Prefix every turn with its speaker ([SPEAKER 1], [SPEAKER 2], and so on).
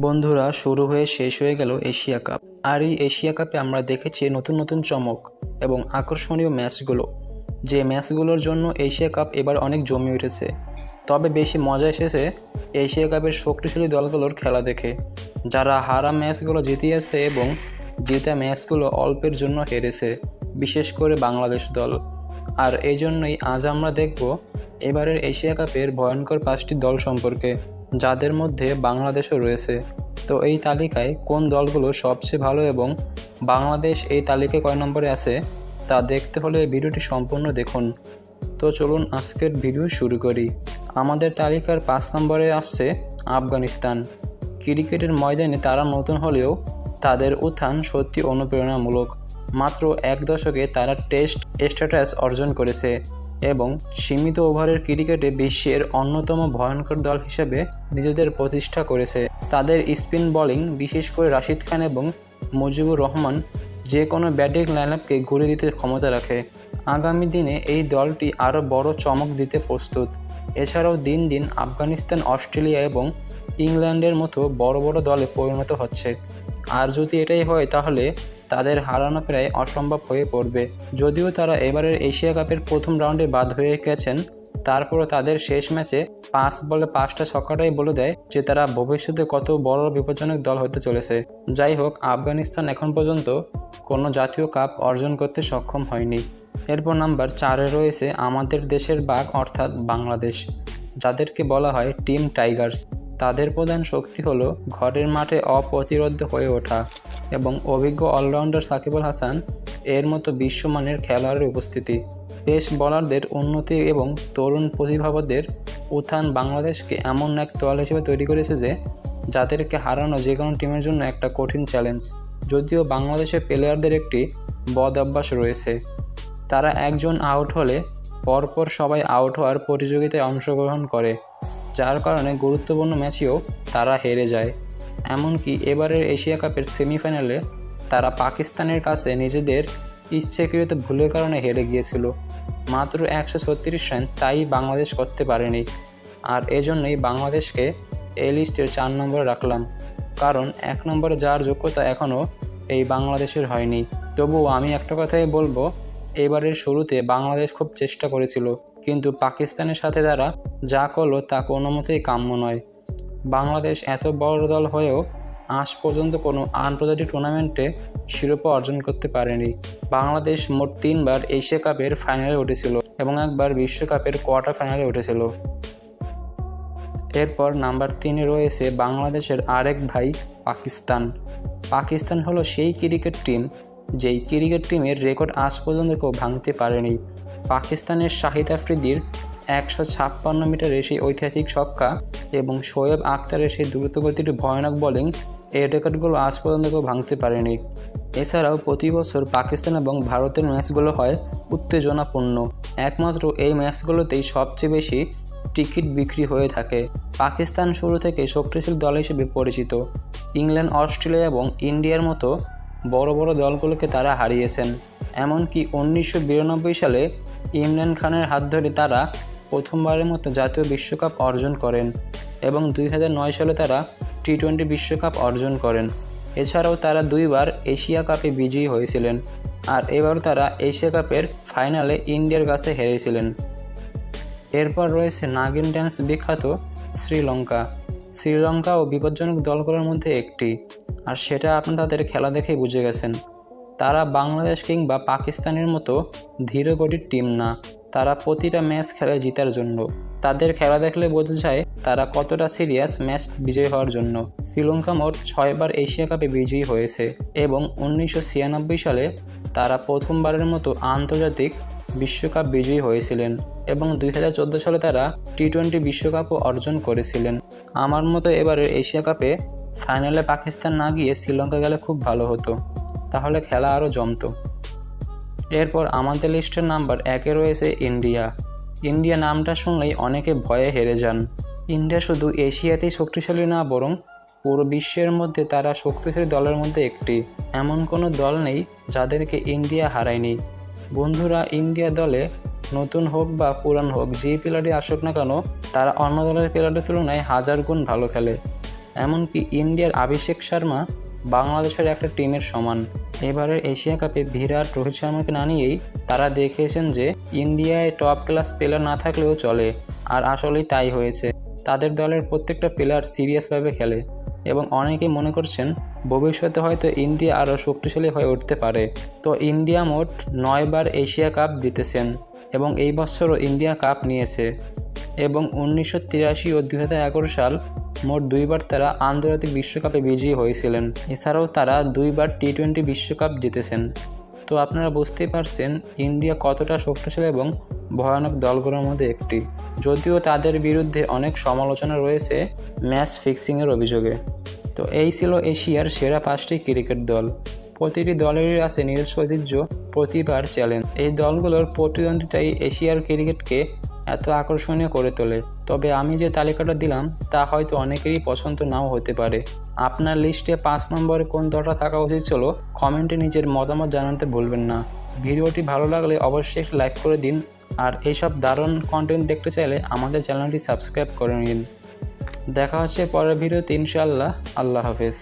[SPEAKER 1] বন্ধুরা, শুরু হয়ে শেষ হয়ে গেল এশিয়া কাপ। আর এই এশিয়া কাপে আমরা দেখেছি নতুন নতুন চমক এবং আকর্ষণীয় ম্যাচগুলো। যে ম্যাচগুলোর জন্য এশিয়া কাপ এবার অনেক জমে উঠেছে। তবে বেশি মজা এসেছে এশিয়া কাপের শক্তিশালী দলগুলোর খেলা দেখে, যারা হারা ম্যাচগুলো জিতিয়েছে এবং জেতা ম্যাচগুলো অল্পের জন্য হেরেছে, বিশেষ করে বাংলাদেশ দল। আর এই জন্যই আজ আমরা দেখব এবারের এশিয়া কাপের ভয়ঙ্কর 5টি দল সম্পর্কে, যাদের মধ্যে বাংলাদেশও রয়েছে। তো এই তালিকায় কোন দলগুলো সবচেয়ে ভালো এবং বাংলাদেশ এই তালিকায় কয় নম্বরে আছে তা দেখতে হলে ভিডিওটি সম্পূর্ণ দেখুন। তো চলুন আজকের ভিডিও শুরু করি। আমাদের তালিকার 5 নম্বরে আসছে আফগানিস্তান। ক্রিকেটের ময়দানে তারা নতুন হলেও তাদের উত্থান সত্যি অনুপ্রেরণামূলক। মাত্র 1 দশকে তারা টেস্ট স্ট্যাটাস অর্জন করেছে এবং সীমিত ওভারের ক্রিকেটে বিশ্বের অন্যতম ভয়ঙ্কর দল হিসেবে নিজেদের প্রতিষ্ঠা করেছে। তাদের স্পিন বোলিং, বিশেষ করে রাশিদ খান এবং মুজিবুর রহমান, যে কোনো ব্যাটিং লাইনআপকে ঘুরিয়ে দিতে ক্ষমতা রাখে। আগামী দিনে এই দলটি আরও বড় চমক দিতে প্রস্তুত। এছাড়াও দিন দিন আফগানিস্তান অস্ট্রেলিয়া এবং ইংল্যান্ডের মতো বড় বড় দলে পরিণত হচ্ছে। আর যদি এটাই হয় তাহলে তাদের হারানো প্রায় অসম্ভব হয়ে পড়বে। যদিও তারা এবারের এশিয়া কাপের প্রথম রাউন্ডে বাদ হয়ে গেছেন, তারপরও তাদের শেষ ম্যাচে 5 বলে 5টা ছক্কাটাই বলে দেয় যে তারা ভবিষ্যতে কত বড় বিপজ্জনক দল হতে চলেছে। যাই হোক, আফগানিস্তান এখন পর্যন্ত কোনো জাতীয় কাপ অর্জন করতে সক্ষম হয়নি। এরপর নাম্বার 4-এ রয়েছে আমাদের দেশের বাঘ অর্থাৎ বাংলাদেশ, যাদেরকে বলা হয় টিম টাইগার্স। তাদের প্রধান শক্তি হলো ঘরের মাঠে অপ্রতিরোধ্য হয়ে ওঠা এবং অভিজ্ঞ অলরাউন্ডার সাকিব আল হাসান এর মতো বিশ্বমানের খেলোয়াড়ের উপস্থিতি। পেস বোলারদের উন্নতি এবং তরুণ প্রতিভাবাদের উত্থান বাংলাদেশকে এমন এক দল হিসেবে তৈরি করেছে যে যাদেরকে হারানো যে কোনো টিমের জন্য একটা কঠিন চ্যালেঞ্জ। যদিও বাংলাদেশের প্লেয়ারদের একটি বদ অভ্যাস রয়েছে, তারা একজন আউট হলে পরপর সবাই আউট হওয়ার প্রতিযোগিতায় অংশগ্রহণ করে, যার কারণে গুরুত্বপূর্ণ ম্যাচেও তারা হেরে যায়। এমনকি এবারের এশিয়া কাপের সেমিফাইনালে তারা পাকিস্তানের কাছে নিজেদের ইচ্ছাকৃত ভুলের কারণে হেরে গিয়েছিল। মাত্র 136 রান তাই বাংলাদেশ করতে পারেনি। আর এজন্যই বাংলাদেশকে এই লিস্টের 4 নম্বরে রাখলাম, কারণ 1 নম্বরে যাওয়ার যোগ্যতা এখনও এই বাংলাদেশের হয়নি। তবুও আমি একটা কথাই বলবো, এবারের শুরুতে বাংলাদেশ খুব চেষ্টা করেছিল, কিন্তু পাকিস্তানের সাথে তারা যা করলো তা কোনো মতেই কাম্য নয়। বাংলাদেশ এত বড় দল হয়েও আজ পর্যন্ত কোনো আন্তর্জাতিক টুর্নামেন্টে শিরোপা অর্জন করতে পারেনি। বাংলাদেশ মোট 3 বার এশিয়া কাপের ফাইনালে উঠেছিল এবং একবার বিশ্বকাপের কোয়ার্টার ফাইনালে উঠেছিল। এরপর নাম্বার 3-এ রয়েছে বাংলাদেশের আরেক ভাই পাকিস্তান। পাকিস্তান হলো সেই ক্রিকেট টিম যেই ক্রিকেট টিমের রেকর্ড আজ পর্যন্ত কেউ ভাঙতে পারেনি। পাকিস্তানের শাহিদ আফ্রিদির 156 মিটারের সেই ঐতিহাসিক ছক্কা এবং শোয়েব আখতারের সেই দ্রুতগতির ভয়ানক বোলিং, এই রেকর্ডগুলো আজ পর্যন্ত কেউ ভাঙতে পারেনি। এছাড়াও প্রতি বছর পাকিস্তান এবং ভারতের ম্যাচগুলো হয় উত্তেজনাপূর্ণ। একমাত্র এই ম্যাচগুলোতেই সবচেয়ে বেশি টিকিট বিক্রি হয়ে থাকে। পাকিস্তান শুরু থেকে শক্তিশালী দল হিসেবে পরিচিত। ইংল্যান্ড, অস্ট্রেলিয়া এবং ইন্ডিয়ার মতো বড় বড় দলগুলোকে তারা হারিয়েছেন। এমনকি 1992 সালে ইমরান খানের হাত ধরে তারা প্রথমবারের মতো জাতীয় বিশ্বকাপ অর্জন করেন এবং 2009 সালে তারা টি-20 বিশ্বকাপ অর্জন করেন। এছাড়াও তারা 2 বার এশিয়া কাপে বিজয়ী হয়েছিলেন, আর এবারও তারা এশিয়া কাপের ফাইনালে ইন্ডিয়ার কাছে হেরেছিলেন। এরপর রয়েছে নাগিন ড্যান্স বিখ্যাত শ্রীলঙ্কা। শ্রীলঙ্কাও বিপজ্জনক দলগুলোর মধ্যে একটি, আর সেটা আপনারা তাদের খেলা দেখেই বুঝে গেছেন। তারা বাংলাদেশ কিংবা পাকিস্তানের মতো ধীরগতির টিম না, তারা প্রতিটা ম্যাচ খেলে জেতার জন্য। তাদের খেলা দেখলে বোঝা যায় তারা কতটা সিরিয়াস ম্যাচ বিজয়ী হওয়ার জন্য। শ্রীলঙ্কা মোট 6 বার এশিয়া কাপে বিজয়ী হয়েছে এবং 1996 সালে তারা প্রথমবারের মতো আন্তর্জাতিক বিশ্বকাপ বিজয়ী হয়েছিলেন এবং 2014 সালে তারা টি-20 বিশ্বকাপও অর্জন করেছিলেন। আমার মতো এবারের এশিয়া কাপে ফাইনালে পাকিস্তান না গিয়ে শ্রীলঙ্কা গেলে খুব ভালো হতো, তাহলে খেলা আরও জমতো। এরপর আমাদের লিস্টের নাম্বার 1-এ রয়েছে ইন্ডিয়া। ইন্ডিয়া নামটা শুনলেই অনেকে ভয়ে হেরে যান। ইন্ডিয়া শুধু এশিয়াতেই শক্তিশালী না, বরং পুরো বিশ্বের মধ্যে তারা শক্তিশালী দলের মধ্যে একটি। এমন কোনো দল নেই যাদেরকে ইন্ডিয়া হারায়নি। বন্ধুরা, ইন্ডিয়া দলে নতুন হোক বা পুরান হোক, যে প্লেয়ারই আসুক না কেন, তারা অন্য দলের প্লেয়ারের তুলনায় 1000 গুণ ভালো খেলে। এমনকি ইন্ডিয়ার অভিষেক শর্মা বাংলাদেশের একটা টিমের সমান। এবারের এশিয়া কাপে বিরাট রোহিত শর্মাকে না নিয়েই তারা দেখিয়েছেন যে ইন্ডিয়ায় টপ ক্লাস প্লেয়ার না থাকলেও চলে, আর আসলেই তাই হয়েছে। তাদের দলের প্রত্যেকটা প্লেয়ার সিরিয়াসভাবে খেলে এবং অনেকে মনে করছেন ভবিষ্যতে হয়তো ইন্ডিয়া আরও শক্তিশালী হয়ে উঠতে পারে। তো ইন্ডিয়া মোট 9 বার এশিয়া কাপ জিতেছেন এবং এই বছরও ইন্ডিয়া কাপ নিয়েছে এবং 1983 ও 2011 সাল মোট 2 বার তারা আন্তর্জাতিক বিশ্বকাপে বিজয়ী হয়েছিলেন। এছাড়াও তারা 2 বার টি-20 বিশ্বকাপ জিতেছেন। তো আপনারা বুঝতেই পারছেন ইন্ডিয়া কতটা শক্তিশালী এবং ভয়ানক দলগুলোর মধ্যে একটি, যদিও তাদের বিরুদ্ধে অনেক সমালোচনা রয়েছে ম্যাচ ফিক্সিংয়ের অভিযোগে। তো এই ছিল এশিয়ার সেরা 5টি ক্রিকেট দল। প্রতিটি দলেরই আছে নিজস্ব ঐতিহ্য, প্রতিভার চ্যালেঞ্জ। এই দলগুলোর প্রতিদ্বন্দ্বিতাই এশিয়ার ক্রিকেটকে এত আকর্ষণীয় করে তোলে। তবে আমি যে তালিকাটা দিলাম তা হয়তো অনেকেরই পছন্দ নাও হতে পারে। আপনার লিস্টে 5 নম্বরে কোন দলটা থাকা উচিত ছিল কমেন্টে নিজের মতামত জানাতে ভুলবেন না। ভিডিওটি ভালো লাগলে অবশ্যই একটি লাইক করে দিন, আর এইসব দারুণ কন্টেন্ট দেখতে চাইলে আমাদের চ্যানেলটি সাবস্ক্রাইব করে নিন। দেখা হচ্ছে পরের ভিডিওতে ইনশাআল্লাহ। আল্লাহ হাফেজ।